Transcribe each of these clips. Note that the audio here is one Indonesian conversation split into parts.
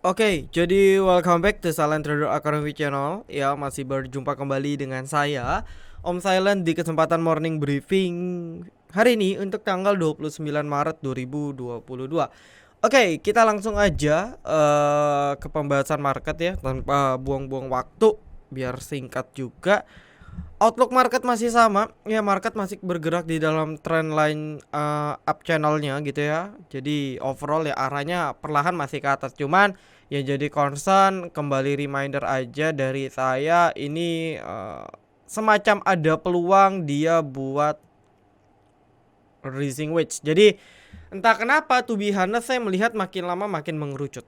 Oke, jadi welcome back to Silent Trader Academy Channel. Ya, masih berjumpa kembali dengan saya, Om Silent di kesempatan morning briefing hari ini untuk tanggal 29 Maret 2022. Oke, kita langsung aja ke pembahasan market ya, tanpa buang-buang waktu, biar singkat juga. Outlook market masih sama ya, market masih bergerak di dalam trendline up channelnya gitu ya. Jadi overall ya arahnya perlahan masih ke atas, cuman ya jadi concern kembali reminder aja dari saya ini semacam ada peluang dia buat rising wedge. Jadi entah kenapa to be honest saya melihat makin lama makin mengerucut.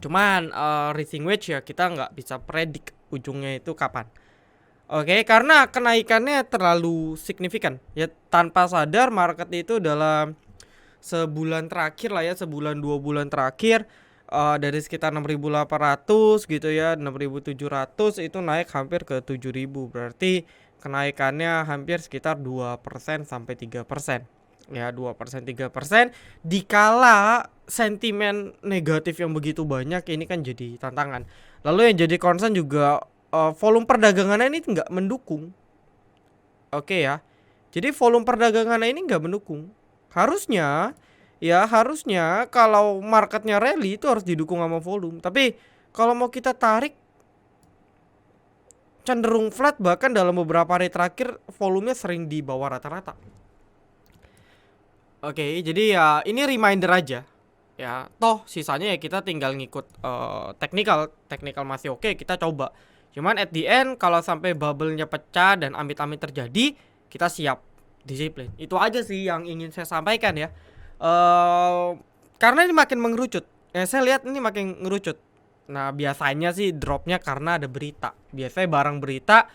Cuman rising wedge ya kita nggak bisa predik ujungnya itu kapan. Oke, karena kenaikannya terlalu signifikan. Ya tanpa sadar market itu dalam sebulan terakhir lah ya, sebulan 2 bulan terakhir dari sekitar 6.800 gitu ya, 6.700 itu naik hampir ke 7.000. Berarti kenaikannya hampir sekitar 2% sampai 3%. Ya, 2% 3% dikala sentimen negatif yang begitu banyak, ini kan jadi tantangan. Lalu yang jadi concern juga volume perdagangannya ini nggak mendukung. Oke ya. Jadi volume perdagangannya ini nggak mendukung. Harusnya harusnya kalau marketnya rally itu harus didukung sama volume. Tapi kalau mau kita tarik cenderung flat, bahkan dalam beberapa hari terakhir volumenya sering di bawah rata-rata. Oke, jadi ya ini reminder aja. Ya, toh sisanya ya kita tinggal ngikut technical masih oke, kita coba. Cuman at the end kalau sampai bubble-nya pecah dan amit-amit terjadi, kita siap disiplin. Itu aja sih yang ingin saya sampaikan ya. Karena ini makin mengerucut. Saya lihat ini makin ngerucut. Nah, biasanya sih dropnya karena ada berita. Biasanya barang berita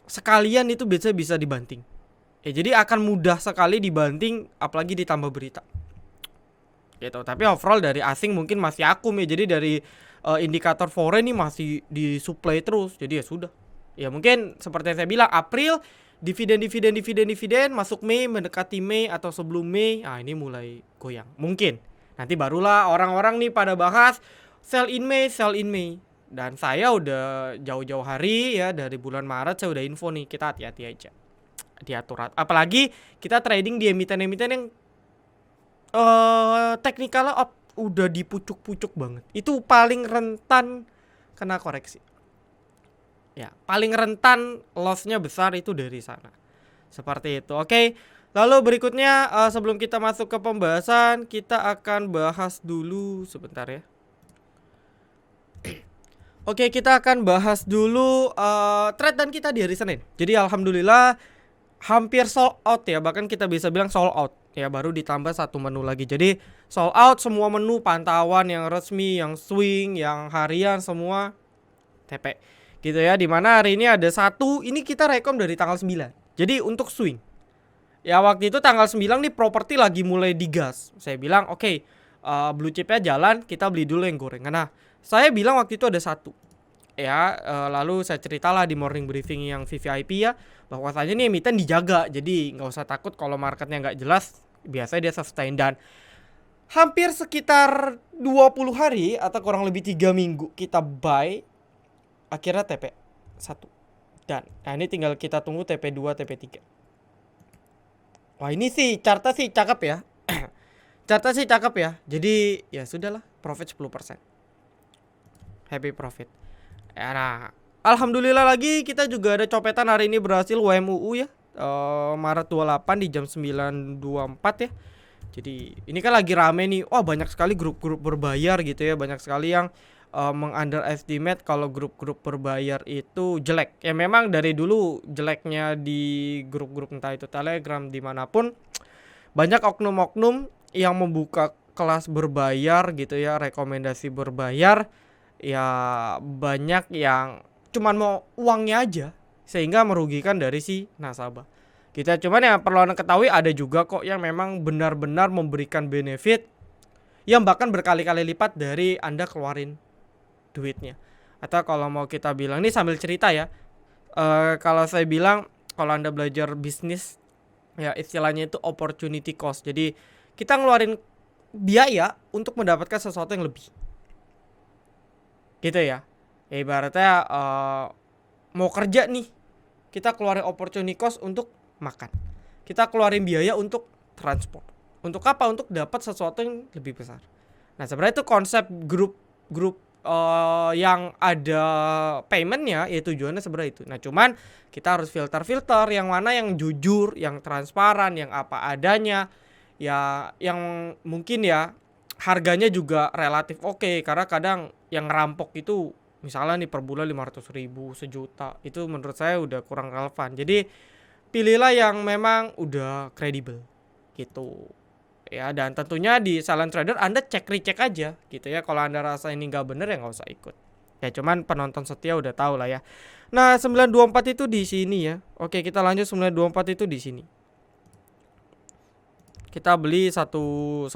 sekalian itu biasanya bisa dibanting. Ya, jadi akan mudah sekali dibanting apalagi ditambah berita. Gitu. Tapi overall dari asing mungkin masih akum ya. Jadi dari indikator foreign ini masih disuplai terus. Jadi ya sudah. Ya mungkin seperti yang saya bilang, April dividen masuk Mei, mendekati Mei atau sebelum Mei, ini mulai goyang. Mungkin nanti barulah orang-orang nih pada bahas sell in Mei. Dan saya udah jauh-jauh hari ya, dari bulan Maret saya udah info nih, kita hati-hati aja. Diatur. Apalagi kita trading di emiten-emiten yang teknikalnya udah dipucuk-pucuk banget. Itu paling rentan kena koreksi. Ya, paling rentan lossnya besar itu dari sana. Seperti itu. Oke. Lalu berikutnya sebelum kita masuk ke pembahasan, kita akan bahas dulu sebentar ya. Oke, kita akan bahas dulu trade dan kita di hari Senin. Jadi alhamdulillah hampir sold out ya, bahkan kita bisa bilang sold out ya, baru ditambah satu menu lagi. Jadi sold out semua menu pantauan yang resmi, yang swing, yang harian semua TP gitu ya. Dimana hari ini ada satu, ini kita rekom dari tanggal 9. Jadi untuk swing ya, waktu itu tanggal 9 nih properti lagi mulai digas. Saya bilang oke, blue chipnya jalan, kita beli dulu yang goreng. Nah, saya bilang waktu itu ada satu ya, lalu saya ceritalah di morning briefing yang VVIP ya, bahwasanya nih emiten dijaga, jadi nggak usah takut kalau marketnya nggak jelas, biasanya dia sustain. Dan hampir sekitar 20 hari atau kurang lebih 3 minggu kita buy, akhirnya TP 1. Dan nah ini tinggal kita tunggu TP2, TP3. Wah, ini sih chartnya sih cakep ya. Chartnya sih cakep ya. Jadi ya sudahlah, profit 10%. Happy profit. Ya, nah, alhamdulillah lagi kita juga ada copetan hari ini berhasil WMUU ya, Maret 28 di jam 9.24 ya. Jadi ini kan lagi rame nih. Wah, banyak sekali grup-grup berbayar gitu ya. Banyak sekali yang mengunderestimate kalau grup-grup berbayar itu jelek. Ya memang dari dulu jeleknya di grup-grup, entah itu Telegram dimanapun, banyak oknum-oknum yang membuka kelas berbayar gitu ya, rekomendasi berbayar. Ya banyak yang cuman mau uangnya aja, sehingga merugikan dari si nasabah. Kita cuman yang perlu Anda ketahui, ada juga kok yang memang benar-benar memberikan benefit yang bahkan berkali-kali lipat dari Anda keluarin duitnya. Atau kalau mau kita bilang, ini sambil cerita ya, kalau saya bilang kalau Anda belajar bisnis ya, istilahnya itu opportunity cost. Jadi kita ngeluarin biaya untuk mendapatkan sesuatu yang lebih. gitu ya. Ya ibaratnya mau kerja nih, kita keluarin opportunity cost untuk makan, kita keluarin biaya untuk transport, untuk apa? Untuk dapat sesuatu yang lebih besar. Nah sebenarnya itu konsep grup yang ada paymentnya, ya tujuannya sebenarnya itu. Nah cuman kita harus filter yang mana yang jujur, yang transparan, yang apa adanya, ya yang mungkin ya harganya juga relatif oke. Karena kadang yang ngerampok itu misalnya nih per bulan 500.000, sejuta, itu menurut saya udah kurang relevan. Jadi pilihlah yang memang udah kredibel gitu ya. Dan tentunya di silent trader Anda cek recheck aja gitu ya. Kalau Anda rasa ini nggak bener ya nggak usah ikut ya. Cuman penonton setia udah tahu lah ya. Nah 924 itu di sini ya. Oke kita lanjut. 924 itu di sini kita beli 115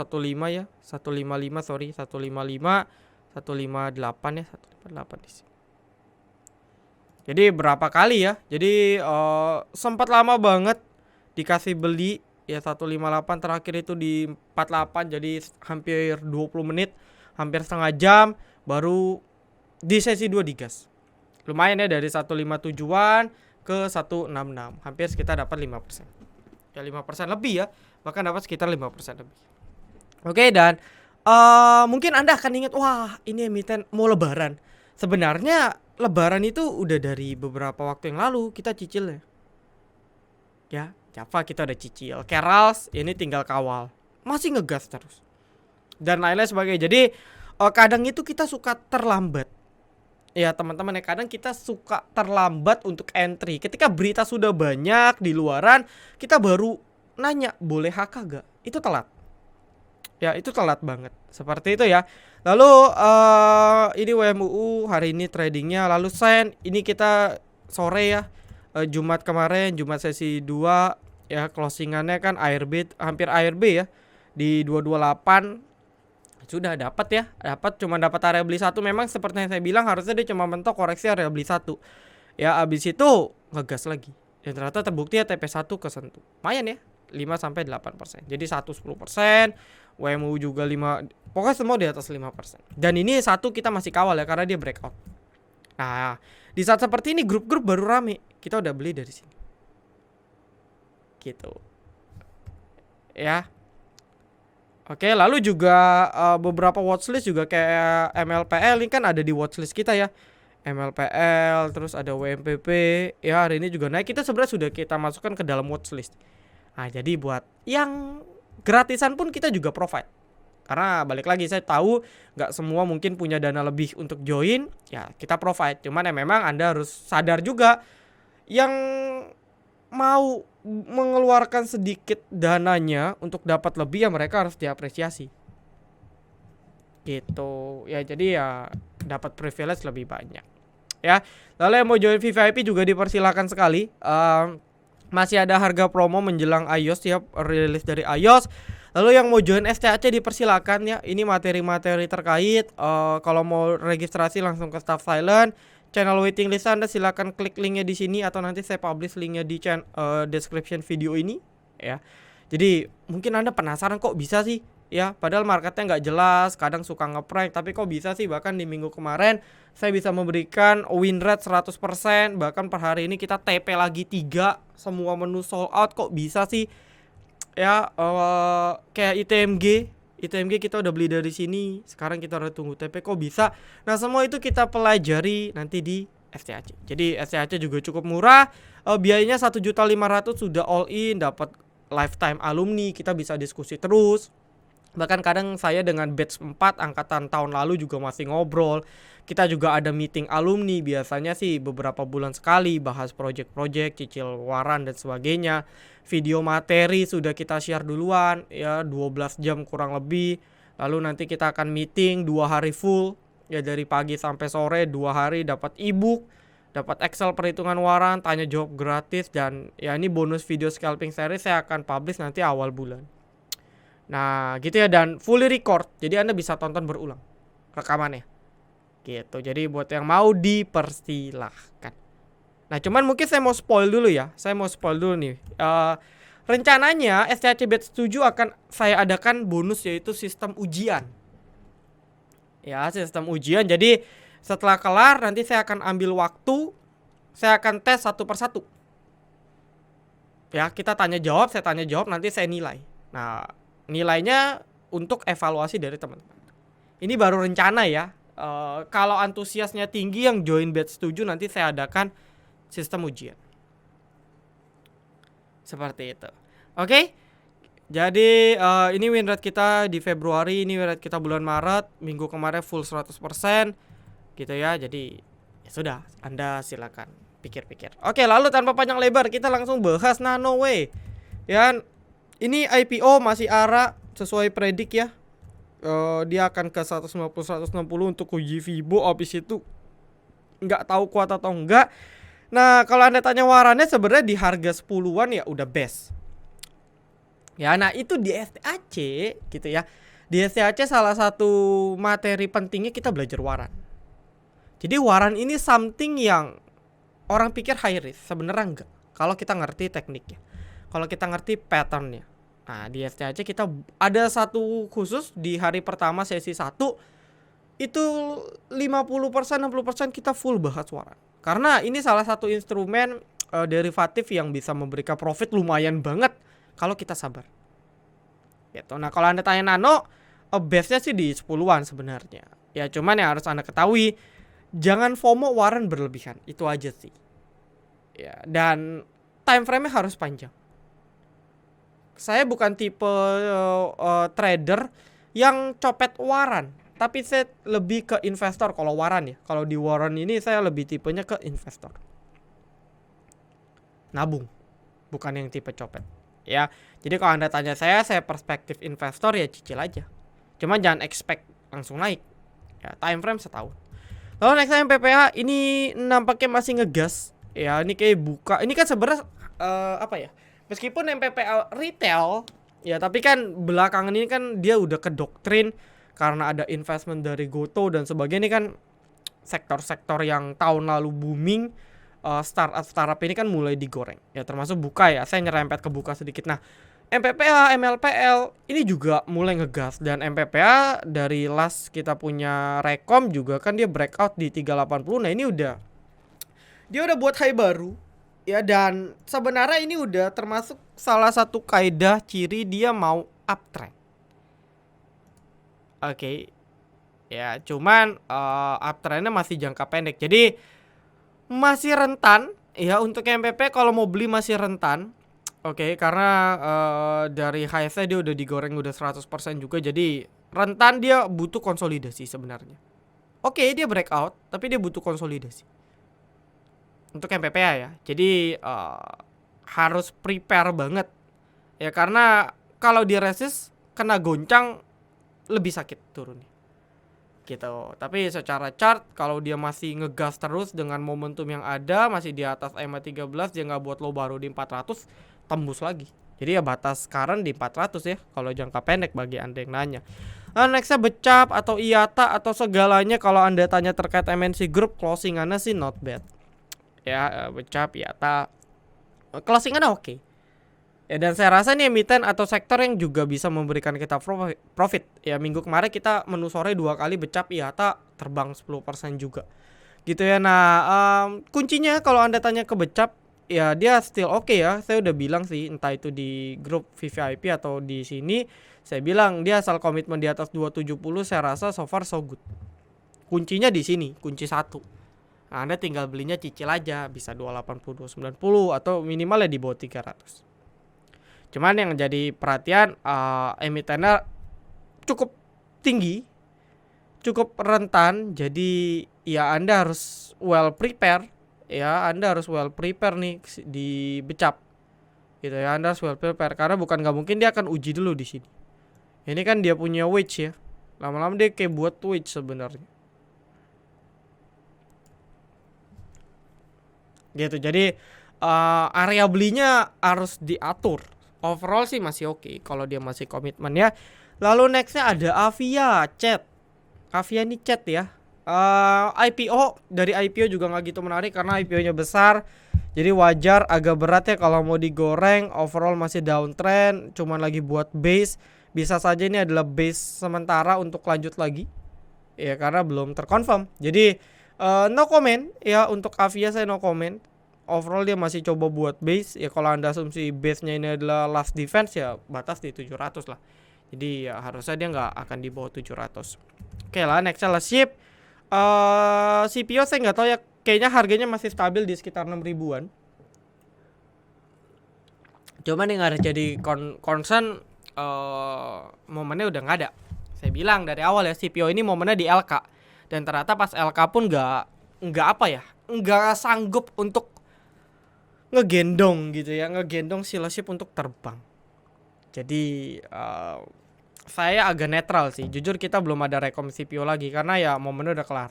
ya, 155 sorry, 155, 158 ya, 158 di sini. Jadi berapa kali ya? Jadi sempat lama banget dikasih beli ya, 158 terakhir itu di 48, jadi hampir 20 menit, hampir setengah jam baru di sesi 2 digas. Lumayan ya, dari 157-an ke 166, hampir sekitar dapat 5%. Ya 5% lebih ya, bahkan dapat sekitar 5% lebih. Oke, dan mungkin Anda akan ingat, wah ini emiten mau lebaran. Sebenarnya lebaran itu udah dari beberapa waktu yang lalu kita cicil ya. Java kita udah cicil, Kerals ini tinggal kawal, masih ngegas terus dan lain-lain sebagainya. Jadi kadang itu kita suka terlambat ya teman-teman ya. Kadang kita suka terlambat untuk entry. Ketika berita sudah banyak di luaran, kita baru nanya boleh HK gak? Itu telat. Ya itu telat banget. Seperti itu ya. Lalu ini WMUU hari ini tradingnya. Lalu Sen ini kita sore ya, Jumat kemarin, Jumat sesi 2 ya, closingannya kan ARB, hampir ARB ya, di 228 sudah dapat ya, cuma dapat area beli 1. Memang seperti yang saya bilang, harusnya dia cuma mentok koreksi area beli 1 ya, abis itu ngegas lagi dan ternyata terbukti ya TP1 kesentuh lumayan ya, 5-8%. Jadi 110%, WMU juga 5, pokoknya semua di atas 5%. Dan ini satu kita masih kawal ya karena dia breakout. Nah di saat seperti ini grup-grup baru rame, kita udah beli dari sini gitu ya. Oke, lalu juga beberapa watchlist juga kayak MLPL ini kan ada di watchlist kita ya. MLPL, terus ada WMPP ya, hari ini juga naik. Kita sebenarnya sudah kita masukkan ke dalam watchlist. Nah jadi buat yang gratisan pun kita juga provide. Karena balik lagi saya tahu nggak semua mungkin punya dana lebih untuk join, ya kita provide. Cuman ya memang Anda harus sadar juga, yang mau mengeluarkan sedikit dananya untuk dapat lebih ya mereka harus diapresiasi gitu ya. Jadi ya dapat privilege lebih banyak ya. Lalu yang mau join VVIP juga dipersilakan sekali. Masih ada harga promo menjelang iOS ya, rilis dari iOS. Lalu yang mau join STAC dipersilakan ya. Ini materi-materi terkait. Kalau mau registrasi langsung ke Staff Silent. Channel waiting list Anda silakan klik linknya di sini atau nanti saya publish linknya di description video ini ya. Jadi mungkin Anda penasaran kok bisa sih ya, padahal marketnya nggak jelas, kadang suka ngeprank, tapi kok bisa sih. Bahkan di minggu kemarin saya bisa memberikan win rate 100%, bahkan per hari ini kita TP lagi 3, semua menu sold out. Kok bisa sih ya. Kayak ITMG kita udah beli dari sini, sekarang kita udah tunggu TP, kok bisa. Nah semua itu kita pelajari nanti di STAC. Jadi STAC juga cukup murah, biayanya 1.500.000 sudah all in, dapat lifetime alumni, kita bisa diskusi terus. Bahkan kadang saya dengan batch 4 angkatan tahun lalu juga masih ngobrol. Kita juga ada meeting alumni, biasanya sih beberapa bulan sekali, bahas project-project, cicil waran dan sebagainya. Video materi sudah kita share duluan ya, 12 jam kurang lebih. Lalu nanti kita akan meeting 2 hari full ya, dari pagi sampai sore 2 hari, dapat ebook, dapat Excel perhitungan waran, tanya jawab gratis, dan ya ini bonus video scalping series saya akan publish nanti awal bulan. Nah gitu ya, dan fully record, jadi Anda bisa tonton berulang rekamannya gitu. Jadi buat yang mau dipersilahkan. Nah cuman mungkin saya mau spoil dulu ya. Saya mau spoil dulu nih, rencananya STAC batch 7 akan saya adakan bonus, yaitu sistem ujian ya, sistem ujian. Jadi Setelah kelar nanti saya akan ambil waktu, saya akan tes satu persatu. Ya, kita tanya jawab, saya tanya jawab, nanti saya nilai. Nah, nilainya untuk evaluasi dari teman-teman. Ini baru rencana ya. Kalau antusiasnya tinggi yang join batch 7 nanti saya adakan sistem ujian. Seperti itu. Oke. Jadi ini win rate kita di Februari, ini win rate kita bulan Maret, minggu kemarin full 100% gitu ya. Jadi ya sudah, Anda silakan pikir-pikir. Oke, lalu tanpa panjang lebar kita langsung bahas Nanoway. Ya, ini IPO masih ARA sesuai predik ya. Dia akan ke 150 untuk uji Fibo, habis itu nggak tahu kuat atau enggak. Nah, kalau Anda tanya warannya sebenarnya di harga 10-an ya udah best. Ya, nah itu di STAC gitu ya. Di STAC salah satu materi pentingnya kita belajar waran. Jadi waran ini something yang orang pikir high risk, sebenarnya enggak. Kalau kita ngerti tekniknya, kalau kita ngerti patternnya. Nah, di STAC kita ada satu khusus di hari pertama sesi 1 itu 50% 60% kita full bahas waran. Karena ini salah satu instrumen derivatif yang bisa memberikan profit lumayan banget kalau kita sabar. Gitu. Nah, kalau Anda tanya Nano, base-nya sih di 10-an sebenarnya. Ya, cuman yang harus Anda ketahui, jangan FOMO waran berlebihan. Itu aja sih. Ya, dan time frame-nya harus panjang. Saya bukan tipe trader yang copet waran, tapi saya lebih ke investor kalau waran ya. Kalau di waran ini saya lebih tipenya ke investor. Nabung, bukan yang tipe copet. Ya, jadi kalau Anda tanya saya perspektif investor ya cicil aja. Cuma jangan expect langsung naik. Ya, time frame setahun. Lalu next MPPA ini nampaknya masih ngegas. Ya, ini kayak buka. Ini kan sebenarnya apa ya? Meskipun MPPA retail, ya tapi kan belakangan ini kan dia udah ke doktrin karena ada investment dari Goto dan sebagainya. Ini kan sektor-sektor yang tahun lalu booming, startup ini kan mulai digoreng. Ya termasuk buka ya, saya nyerempet ke buka sedikit. Nah, MPPA, MLPL ini juga mulai ngegas. Dan MPPA dari last kita punya Rekom juga kan dia breakout di 380. Nah ini dia udah buat high baru. Ya, dan sebenarnya ini udah termasuk salah satu kaidah ciri dia mau uptrend. Oke. Ya, cuman uptrendnya masih jangka pendek. Jadi masih rentan ya untuk MPP kalau mau beli masih rentan. Oke, karena dari high-nya dia udah digoreng udah 100% juga. Jadi rentan, dia butuh konsolidasi sebenarnya. Oke, dia breakout, tapi dia butuh konsolidasi. Untuk MPPA ya. Jadi harus prepare banget. Ya karena kalau di resist kena goncang lebih sakit turunnya. Gitu. Tapi secara chart kalau dia masih ngegas terus dengan momentum yang ada, masih di atas EMA 13, dia nggak buat low baru di 400, tembus lagi. Jadi ya batas sekarang di 400 ya kalau jangka pendek bagi Anda yang nanya. Nah, nextnya Becap atau IATA atau segalanya. Kalau Anda tanya terkait MNC Group, closingannya sih not bad. Ya, Becap, IATA, closingannya oke. Ya, dan saya rasa ini emiten atau sektor yang juga bisa memberikan kita profit. Ya, minggu kemarin kita menu sore 2 kali Becap, IATA terbang 10% juga. Gitu ya. Nah, kuncinya kalau Anda tanya ke Becap, ya dia still oke ya. Saya udah bilang sih, entah itu di grup VVIP atau di sini, saya bilang dia asal komitmen di atas 270, saya rasa so far so good. Kuncinya di sini, kunci 1. Nah, Anda tinggal belinya cicil aja, bisa 280, 290 atau minimalnya di bawah 300. Cuman yang jadi perhatian, emitennya cukup tinggi, cukup rentan. Jadi ya Anda harus well prepare. Ya, Anda harus well prepare nih di Becap. Gitu ya, Anda harus well prepare karena bukan nggak mungkin dia akan uji dulu di sini. Ini kan dia punya wedge ya. Lama-lama dia kayak buat wedge sebenarnya. Gitu. Jadi area belinya harus diatur. Overall sih masih oke kalau dia masih komitmen ya. Lalu nextnya ada Avia Chat. Avia ini chat ya. IPO, dari IPO juga nggak gitu menarik karena IPO-nya besar. Jadi wajar agak berat ya kalau mau digoreng. Overall masih downtrend, cuman lagi buat base. Bisa saja ini adalah base sementara untuk lanjut lagi. Ya karena belum terkonfirm. Jadi No comment ya, untuk Avia saya no comment. Overall dia masih coba buat base ya. Kalau anda asumsi base nya ini adalah last defense ya batas di 700 lah. Jadi ya harusnya dia nggak akan di bawah 700. Oke lah, next lah ship. CPO saya nggak tahu ya, kayaknya harganya masih stabil di sekitar 6 ribuan. Cuman yang ada jadi concern, momennya udah nggak ada. Saya bilang dari awal ya, CPO ini momennya di LK, dan ternyata pas LK pun nggak apa ya, nggak sanggup untuk ngegendong gitu ya, ngegendong Siloship untuk terbang. Jadi saya agak netral sih, jujur. Kita belum ada rekom CPO lagi karena ya momennya udah kelar.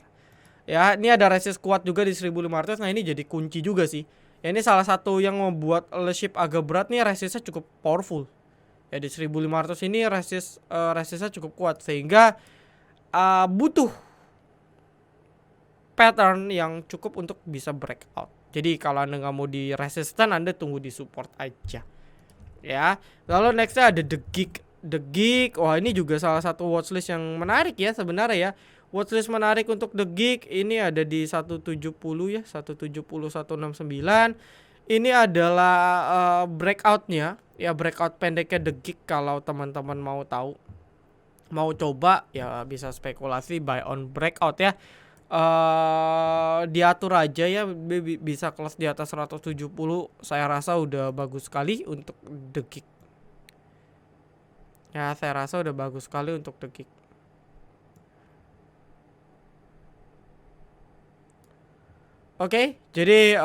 Ya ini ada resist kuat juga di 1500. Nah ini jadi kunci juga sih. Ya ini salah satu yang membuat ship agak berat nih, resistnya cukup powerful. Ya di 1500 ini resistnya cukup kuat, sehingga butuh pattern yang cukup untuk bisa breakout. Jadi kalau anda nggak mau di resistan, anda tunggu di support aja. Ya, lalu nextnya ada The Geek. Wah ini juga salah satu watchlist yang menarik ya sebenarnya ya. Watchlist menarik untuk The Geek ini ada di 170 ya, 170 169. Ini adalah breakoutnya ya, breakout pendeknya The Geek. Kalau teman-teman mau tahu, mau coba ya bisa spekulasi buy on breakout ya. Diatur aja ya, bisa close di atas 170. Saya rasa udah bagus sekali untuk The Geek. Ya saya rasa udah bagus sekali untuk The Geek. Oke, jadi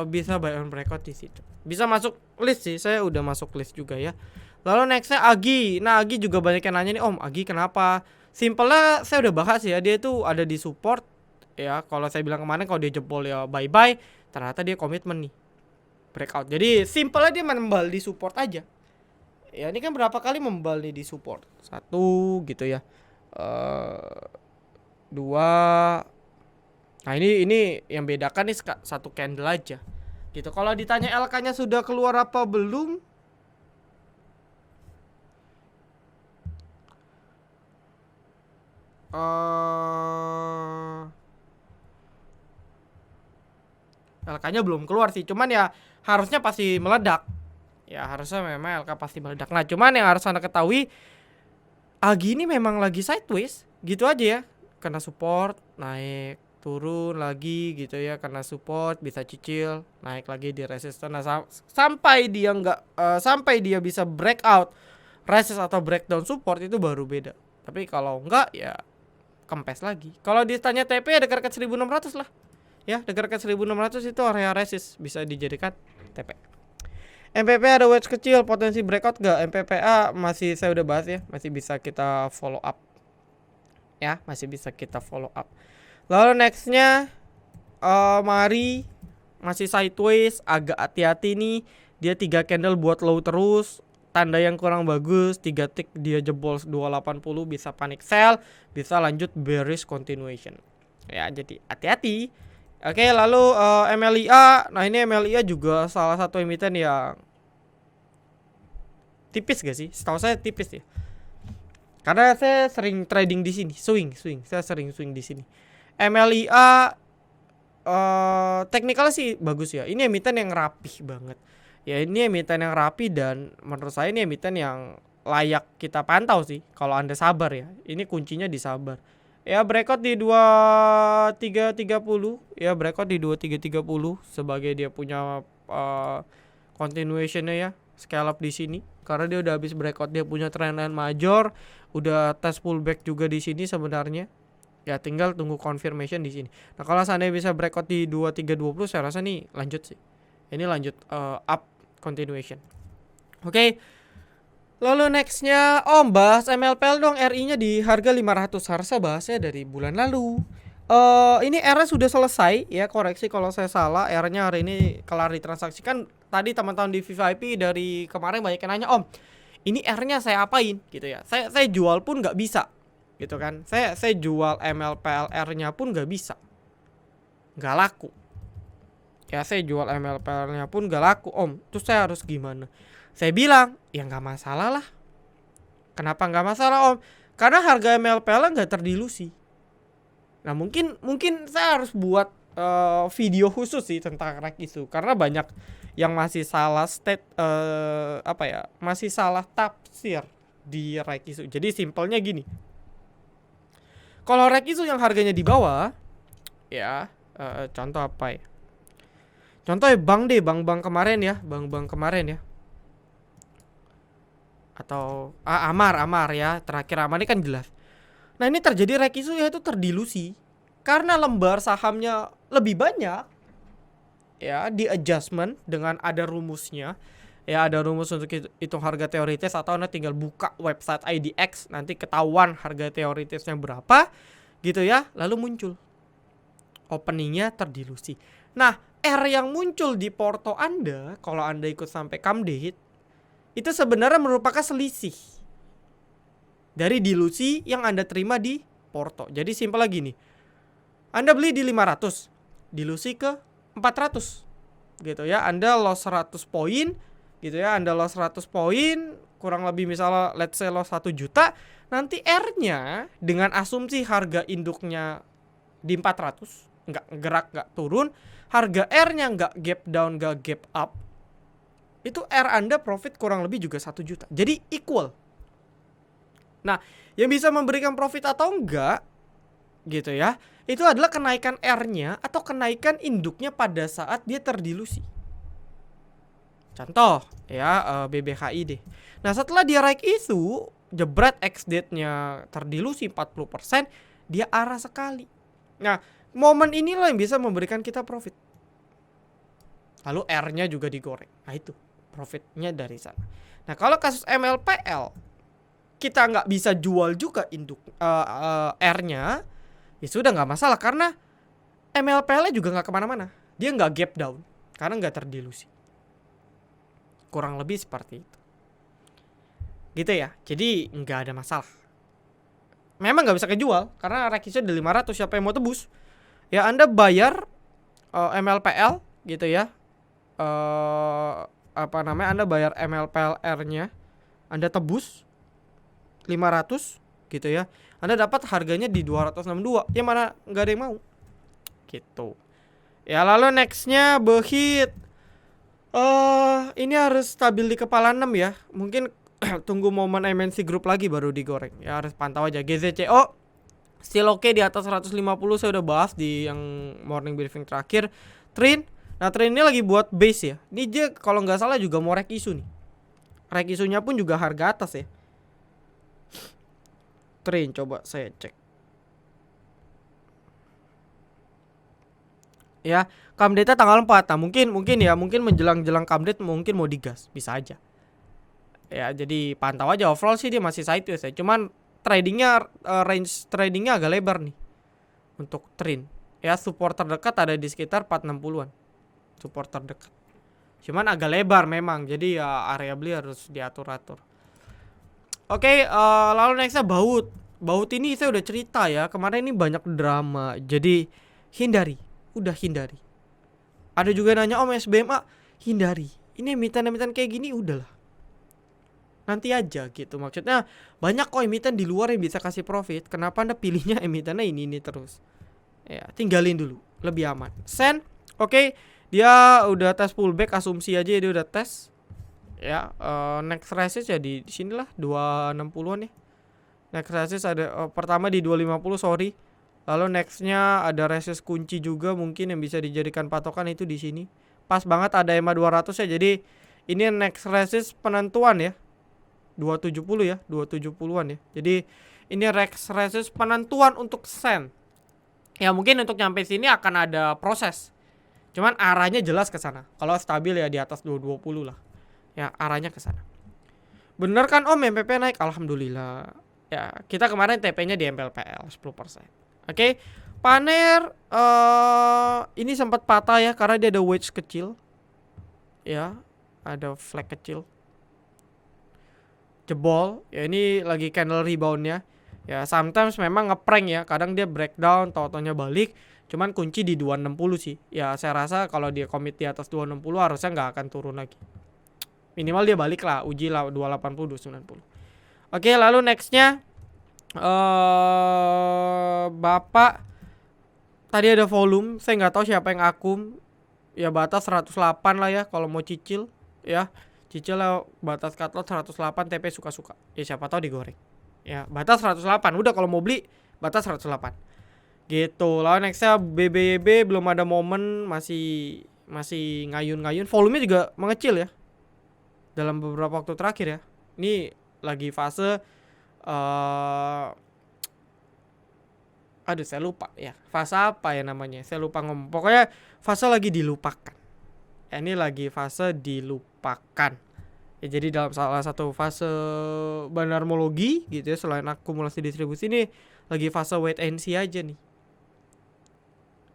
bisa buy on breakout di situ. Bisa masuk list sih, saya udah masuk list juga ya. Lalu nextnya Agi. Nah Agi juga banyak yang nanya nih, Om Agi kenapa? Simpelnya saya udah bahas ya, dia tuh ada di support ya. Kalau saya bilang kemarin kalau dia jebol ya bye bye, ternyata dia komitmen nih breakout. Jadi simpelnya dia membal di support aja. Ya ini kan berapa kali membal nih di support, satu gitu ya, dua. Nah ini yang bedakan nih satu candle aja gitu. Kalau ditanya LK-nya sudah keluar apa belum, LK-nya belum keluar sih. Cuman ya harusnya pasti meledak. Ya harusnya memang LK pasti meledak. Nah cuman yang harus anda ketahui, Agi ini memang lagi sideways gitu aja ya. Kena support, naik, turun lagi gitu ya. Kena support, bisa cicil, naik lagi di resistance. Nah sampai dia sampai dia bisa breakout resist atau breakdown support, itu baru beda. Tapi kalau enggak ya kempes lagi. Kalau ditanya TP ya dekat-dekat 1600 lah. Ya dekat-dekat 1600 itu area resist, bisa dijadikan TP. MPP ada wedge kecil, potensi breakout gak? MPPA masih saya udah bahas ya, masih bisa kita follow up. Ya, masih bisa kita follow up. Lalu nextnya Mari masih sideways, agak hati-hati nih. Dia 3 candle buat low terus, tanda yang kurang bagus. 3 tick dia jebol 280, bisa panic sell, bisa lanjut bearish continuation. Ya, jadi hati-hati. Oke, lalu MLIA. Nah, ini MLIA juga salah satu emiten yang tipis gak sih? Setahu saya tipis ya. Karena saya sering trading di sini, swing. Saya sering swing di sini. MLIA teknikal sih bagus ya. Ini emiten yang rapih banget. Ya ini emiten yang rapi, dan menurut saya ini emiten yang layak kita pantau sih kalau Anda sabar ya. Ini kuncinya di sabar. Ya breakout di 2330, ya breakout di 2330 sebagai dia punya continuationnya ya, scale up di sini. Karena dia udah habis breakout, dia punya trend line major, udah test pullback juga di sini sebenarnya. Ya tinggal tunggu confirmation di sini. Nah kalau seandainya bisa breakout di 2320, saya rasa nih lanjut sih. Ini lanjut up continuation. Oke. Lalu nextnya Om bahas MLPL dong. RI-nya di harga 500. Harusnya bahasnya dari bulan lalu. Ini R-nya sudah selesai ya, koreksi kalau saya salah. R-nya hari ini kelar ditransaksikan. Tadi teman-teman di VIP dari kemarin banyak yang nanya, Om ini R-nya saya apain gitu ya. Saya jual pun nggak bisa gitu kan. Saya jual MLPL R-nya pun nggak bisa, nggak laku ya. Saya jual MLPL-nya pun nggak laku, Om. Terus saya harus gimana? Saya bilang ya nggak masalah lah. Kenapa nggak masalah, Om? Karena harga MLPL nggak terdilusi. Nah, mungkin saya harus buat video khusus sih tentang rek isu karena banyak yang masih salah masih salah tafsir di rek isu. Jadi simpelnya gini. Kalau rek isu yang harganya di bawah ya, contoh apa ya? Contohnya bank kemarin ya, bank kemarin ya. Atau Amar ya, terakhir Amar ini kan jelas. Nah, ini terjadi rek isu yaitu terdilusi karena lembar sahamnya lebih banyak ya, di adjustment dengan ada rumusnya. Ya, ada rumus untuk hitung harga teoritis atau Anda tinggal buka website IDX nanti ketahuan harga teoritisnya berapa gitu ya, lalu muncul openingnya terdilusi. Nah, R yang muncul di porto Anda kalau Anda ikut sampai come date itu sebenarnya merupakan selisih dari dilusi yang Anda terima di porto. Jadi simpel lagi nih. Anda beli di 500, dilusi ke 400. Gitu ya. Anda loss 100 poin gitu ya. Anda loss 100 poin, kurang lebih misalnya let's say loss 1 juta, nanti R-nya dengan asumsi harga induknya di 400, nggak gerak, nggak turun, harga R-nya nggak gap down, nggak gap up, itu R Anda profit kurang lebih juga 1 juta. Jadi equal. Nah, yang bisa memberikan profit atau enggak gitu ya, itu adalah kenaikan R-nya atau kenaikan induknya pada saat dia terdilusi. Contoh ya, BBHI deh. Nah, setelah dia rek isu, jebret X date-nya terdilusi 40%, dia arah sekali. Nah, momen inilah yang bisa memberikan kita profit. Lalu R-nya juga digoreng. Nah, itu profitnya dari sana. Nah, kalau kasus MLPL kita nggak bisa jual juga induk R-nya, ya sudah nggak masalah karena MLPL-nya juga nggak kemana-mana. Dia nggak gap down karena nggak terdilusi. Kurang lebih seperti itu. Gitu ya. Jadi nggak ada masalah. Memang nggak bisa kejual karena rekisnya udah 500, siapa yang mau tebus? Ya Anda bayar MLPL gitu ya. Anda bayar MLPL R-nya, Anda tebus 500 gitu ya. Anda dapat harganya di 262. Ya mana nggak ada yang mau. Gitu. Ya lalu nextnya Behit. Ini harus stabil di kepala 6 ya. Mungkin tunggu momen MNC Group lagi baru digoreng. Ya harus pantau aja. GZCO still oke di atas 150, saya udah bahas di yang morning briefing terakhir. Trin. Nah, Trin ini lagi buat base ya. Ini dia kalau nggak salah juga mau rek isu nih. Rek isunya pun juga harga atas ya. Trin coba saya cek. Ya, come date tanggal 4. Nah, mungkin menjelang come date mungkin mau digas, bisa aja. Ya, jadi pantau aja, overall sih dia masih sideways ya. Cuman tradingnya range tradingnya agak lebar nih untuk Trin. Ya, support terdekat ada di sekitar 460-an. Support terdekat. Cuman agak lebar memang. Jadi ya area beli harus diatur-atur. Oke, lalu nextnya Baut. Baut ini saya udah cerita ya. Kemarin ini banyak drama. Jadi hindari. Udah hindari. Ada juga nanya Om SBMA, hindari. Ini emiten-emiten kayak gini udahlah. Nanti aja gitu. Maksudnya banyak kok emiten di luar yang bisa kasih profit. Kenapa Anda pilihnya emitennya ini terus? Ya, tinggalin dulu. Lebih aman. Sen, oke. Dia udah tes pullback, asumsi aja dia udah tes. Ya, next resist ya di sinilah 260-an ya. Next resist ada pertama di 250, sorry. Lalu nextnya ada resist kunci juga mungkin yang bisa dijadikan patokan itu di sini. Pas banget ada EMA 200 ya. Jadi ini next resist penentuan ya. 270 ya, 270-an ya. Jadi ini next resist penentuan untuk sen. Ya mungkin untuk nyampe sini akan ada proses. Cuman arahnya jelas ke sana. Kalau stabil ya di atas 220 lah. Ya arahnya ke sana. Bener kan Om MPP naik? Alhamdulillah. Ya, kita kemarin TP-nya di MPLPL 10%. Oke, Paner ini sempat patah ya karena dia ada wedge kecil. Ya, ada flag kecil. Jebol. Ya ini lagi candle reboundnya. Ya, sometimes memang ngeprank ya. Kadang dia breakdown, tau-taunya balik. Cuman kunci di 260 sih. Ya, saya rasa kalau dia commit di atas 260 harusnya nggak akan turun lagi. Minimal dia balik lah, uji lah 280, 290. Oke, lalu nextnya Bapak tadi ada volume, saya nggak tahu siapa yang akum. Ya batas 108 lah ya kalau mau cicil ya. Cicil lah batas cut loss 108, TP suka-suka. Ya siapa tahu digoreng. Ya, batas 108. Udah kalau mau beli batas 108. Gitu. Lalu nextnya BBYB belum ada momen, masih ngayun-ngayun. Volumenya juga mengecil ya dalam beberapa waktu terakhir ya. Ini lagi fase aduh saya lupa ya. Fase apa ya namanya? Saya lupa ngomong. Pokoknya fase lagi dilupakan. Ya, ini lagi fase dilupakan. Ya, jadi dalam salah satu fase banarmologi gitu ya, selain akumulasi distribusi ini lagi fase wait and see aja nih.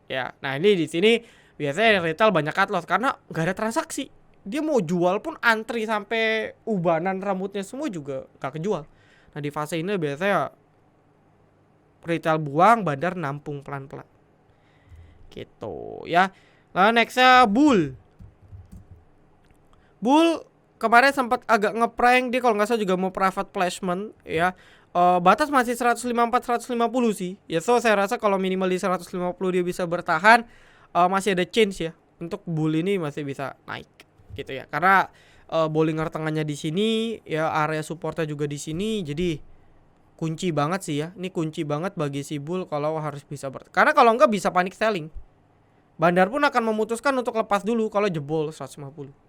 Ya, nah ini di sini biasanya retail banyak cut loss karena nggak ada transaksi. Dia mau jual pun antri sampai ubanan rambutnya semua juga nggak kejual. Nah di fase ini biasanya retail buang, bandar nampung pelan-pelan. Gitu ya. Nah nextnya bull. Bull kemarin sempat agak ngeprank, dia kalau nggak salah juga mau private placement ya. Batas masih 154 150 sih. Ya so saya rasa kalau minimal di 150 dia bisa bertahan, masih ada chance ya untuk bull ini masih bisa naik gitu ya. Karena Bollinger tengahnya di sini ya, area supportnya juga di sini. Jadi kunci banget sih ya. Ini kunci banget bagi si bull kalau harus bisa karena kalau enggak bisa panic selling. Bandar pun akan memutuskan untuk lepas dulu kalau jebol 150.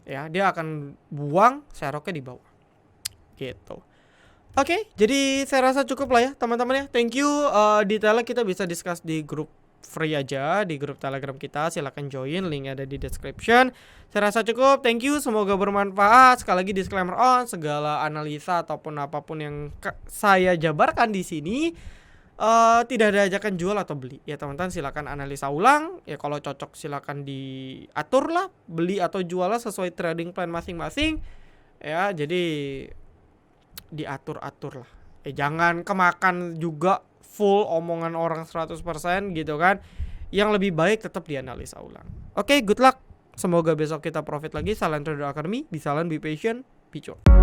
Ya, dia akan buang seroknya di bawah. Gitu. Oke, jadi saya rasa cukup lah ya teman-teman ya. Thank you. Detailnya kita bisa discuss di grup free aja, di grup Telegram kita. Silahkan join, linknya ada di description. Saya rasa cukup. Thank you, semoga bermanfaat. Sekali lagi disclaimer on, segala analisa ataupun apapun yang saya jabarkan di sini tidak ada ajakan jual atau beli. Ya teman-teman silakan analisa ulang. Ya kalau cocok silakan diatur lah beli atau jualnya sesuai trading plan masing-masing. Ya jadi diatur-atur lah. Jangan kemakan juga full omongan orang 100% gitu kan. Yang lebih baik tetap dianalisa ulang. Oke, good luck. Semoga besok kita profit lagi. Salam Trader Academy. Be silent, be patient, be cuan.